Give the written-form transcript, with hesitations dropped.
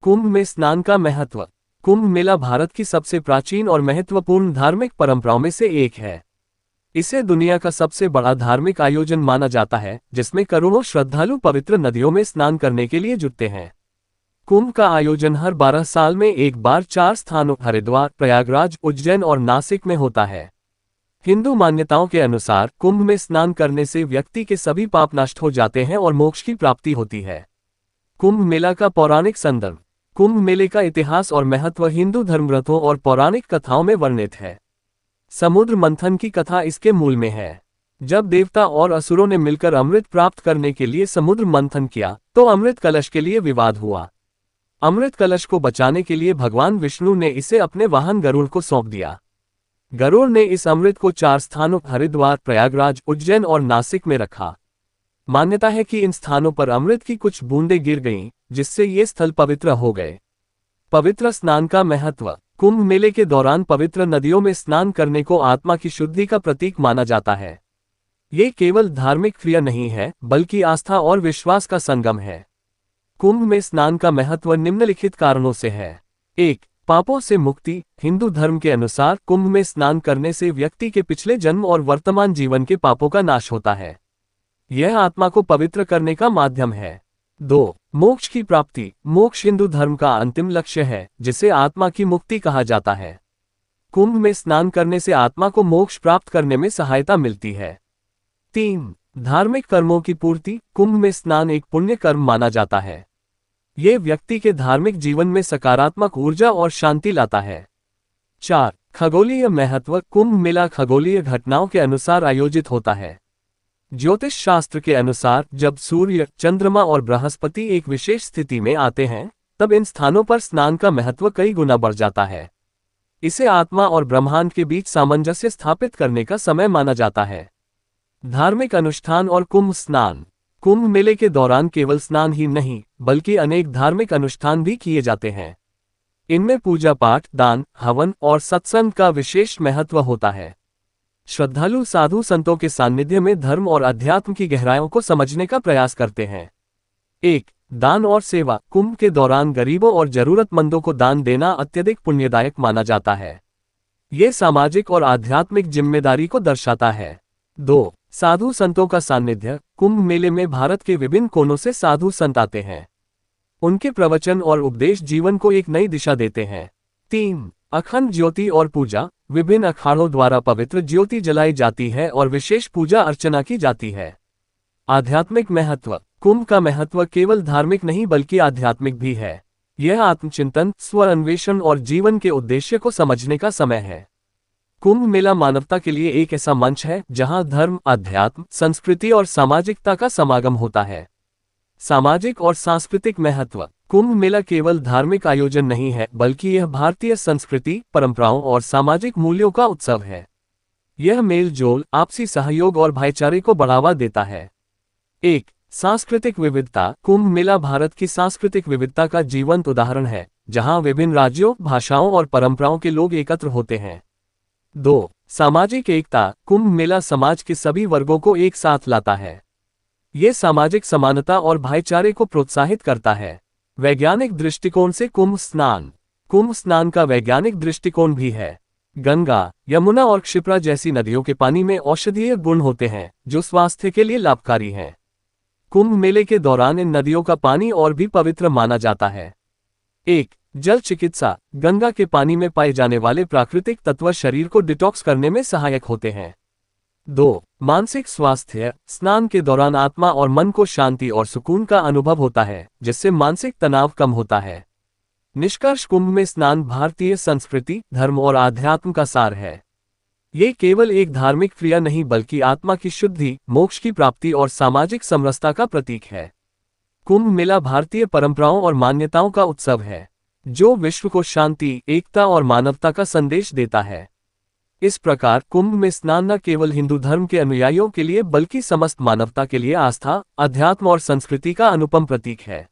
कुंभ में स्नान का महत्व। कुंभ मेला भारत की सबसे प्राचीन और महत्वपूर्ण धार्मिक परंपराओं में से एक है। इसे दुनिया का सबसे बड़ा धार्मिक आयोजन माना जाता है, जिसमें करोड़ों श्रद्धालु पवित्र नदियों में स्नान करने के लिए जुटते हैं। कुंभ का आयोजन हर 12 साल में एक बार 4 स्थानों हरिद्वार, प्रयागराज, उज्जैन और नासिक में होता है। हिंदू मान्यताओं के अनुसार कुंभ में स्नान करने से व्यक्ति के सभी पाप नष्ट हो जाते हैं और मोक्ष की प्राप्ति होती है। कुंभ मेला का पौराणिक संदर्भ। कुंभ मेले का इतिहास और महत्व हिंदू धर्मग्रंथों और पौराणिक कथाओं में वर्णित है। समुद्र मंथन की कथा इसके मूल में है। जब देवता और असुरों ने मिलकर अमृत प्राप्त करने के लिए समुद्र मंथन किया, तो अमृत कलश के लिए विवाद हुआ। अमृत कलश को बचाने के लिए भगवान विष्णु ने इसे अपने वाहन गरुड़ को सौंप दिया। गरुड़ ने इस अमृत को 4 स्थानों हरिद्वार, प्रयागराज, उज्जैन और नासिक में रखा। मान्यता है कि इन स्थानों पर अमृत की कुछ बूंदें गिर गईं, जिससे ये स्थल पवित्र हो गए। पवित्र स्नान का महत्व। कुंभ मेले के दौरान पवित्र नदियों में स्नान करने को आत्मा की शुद्धि का प्रतीक माना जाता है। ये केवल धार्मिक क्रिया नहीं है, बल्कि आस्था और विश्वास का संगम है। कुंभ में स्नान का महत्व निम्नलिखित कारणों से है। 1. पापों से मुक्ति। हिंदू धर्म के अनुसार कुंभ में स्नान करने से व्यक्ति के पिछले जन्म और वर्तमान जीवन के पापों का नाश होता है। यह आत्मा को पवित्र करने का माध्यम है। 2. मोक्ष की प्राप्ति। मोक्ष हिंदू धर्म का अंतिम लक्ष्य है, जिसे आत्मा की मुक्ति कहा जाता है। कुंभ में स्नान करने से आत्मा को मोक्ष प्राप्त करने में सहायता मिलती है। 3. धार्मिक कर्मों की पूर्ति। कुंभ में स्नान एक पुण्य कर्म माना जाता है। ये व्यक्ति के धार्मिक जीवन में सकारात्मक ऊर्जा और शांति लाता है। 4. खगोलीय महत्व। कुंभ मेला खगोलीय घटनाओं के अनुसार आयोजित होता है। ज्योतिष शास्त्र के अनुसार जब सूर्य, चंद्रमा और बृहस्पति एक विशेष स्थिति में आते हैं, तब इन स्थानों पर स्नान का महत्व कई गुना बढ़ जाता है। इसे आत्मा और ब्रह्मांड के बीच सामंजस्य स्थापित करने का समय माना जाता है। धार्मिक अनुष्ठान और कुंभ स्नान। कुंभ मेले के दौरान केवल स्नान ही नहीं, बल्कि अनेक धार्मिक अनुष्ठान भी किए जाते हैं। इनमें पूजा पाठ, दान, हवन और सत्संग का विशेष महत्व होता है। श्रद्धालु साधु संतों के सानिध्य में धर्म और अध्यात्म की गहराइयों को समझने का प्रयास करते हैं। 1. दान और सेवा। कुंभ के दौरान गरीबों और जरूरतमंदों को दान देना अत्यधिक पुण्यदायक माना जाता है। ये सामाजिक और आध्यात्मिक जिम्मेदारी को दर्शाता है। 2. साधु संतों का सानिध्य। कुंभ मेले में भारत के विभिन्न कोनों से साधु संत आते हैं। उनके प्रवचन और उपदेश जीवन को एक नई दिशा देते हैं। 3. अखंड ज्योति और पूजा। विभिन्न अखाड़ों द्वारा पवित्र ज्योति जलाई जाती है और विशेष पूजा अर्चना की जाती है। आध्यात्मिक महत्व। कुंभ का महत्व केवल धार्मिक नहीं बल्कि आध्यात्मिक भी है। यह आत्मचिंतन, स्व अन्वेषण और जीवन के उद्देश्य को समझने का समय है। कुंभ मेला मानवता के लिए एक ऐसा मंच है जहां धर्म, अध्यात्म, संस्कृति और सामाजिकता का समागम होता है। सामाजिक और सांस्कृतिक महत्व। कुंभ मेला केवल धार्मिक आयोजन नहीं है, बल्कि यह भारतीय संस्कृति, परंपराओं और सामाजिक मूल्यों का उत्सव है। यह मेल जोल, आपसी सहयोग और भाईचारे को बढ़ावा देता है। 1. सांस्कृतिक विविधता। कुंभ मेला भारत की सांस्कृतिक विविधता का जीवंत उदाहरण है, जहां विभिन्न राज्यों, भाषाओं और परंपराओं के लोग एकत्र होते हैं। 2. सामाजिक एकता। कुंभ मेला समाज के सभी वर्गों को एक साथ लाता है। ये सामाजिक समानता और भाईचारे को प्रोत्साहित करता है। वैज्ञानिक दृष्टिकोण से कुंभ स्नान। कुंभ स्नान का वैज्ञानिक दृष्टिकोण भी है। गंगा, यमुना और क्षिप्रा जैसी नदियों के पानी में औषधीय गुण होते हैं, जो स्वास्थ्य के लिए लाभकारी हैं। कुंभ मेले के दौरान इन नदियों का पानी और भी पवित्र माना जाता है। 1. जल चिकित्सा। गंगा के पानी में पाए जाने वाले प्राकृतिक तत्व शरीर को डिटॉक्स करने में सहायक होते हैं। 2. मानसिक स्वास्थ्य। स्नान के दौरान आत्मा और मन को शांति और सुकून का अनुभव होता है, जिससे मानसिक तनाव कम होता है। निष्कर्ष, कुंभ में स्नान भारतीय संस्कृति, धर्म और आध्यात्म का सार है। ये केवल एक धार्मिक क्रिया नहीं बल्कि आत्मा की शुद्धि, मोक्ष की प्राप्ति और सामाजिक समरसता का प्रतीक है। कुंभ मेला भारतीय परंपराओं और मान्यताओं का उत्सव है, जो विश्व को शांति, एकता और मानवता का संदेश देता है। इस प्रकार कुंभ में स्नान न केवल हिंदू धर्म के अनुयायियों के लिए बल्कि समस्त मानवता के लिए आस्था, अध्यात्म और संस्कृति का अनुपम प्रतीक है।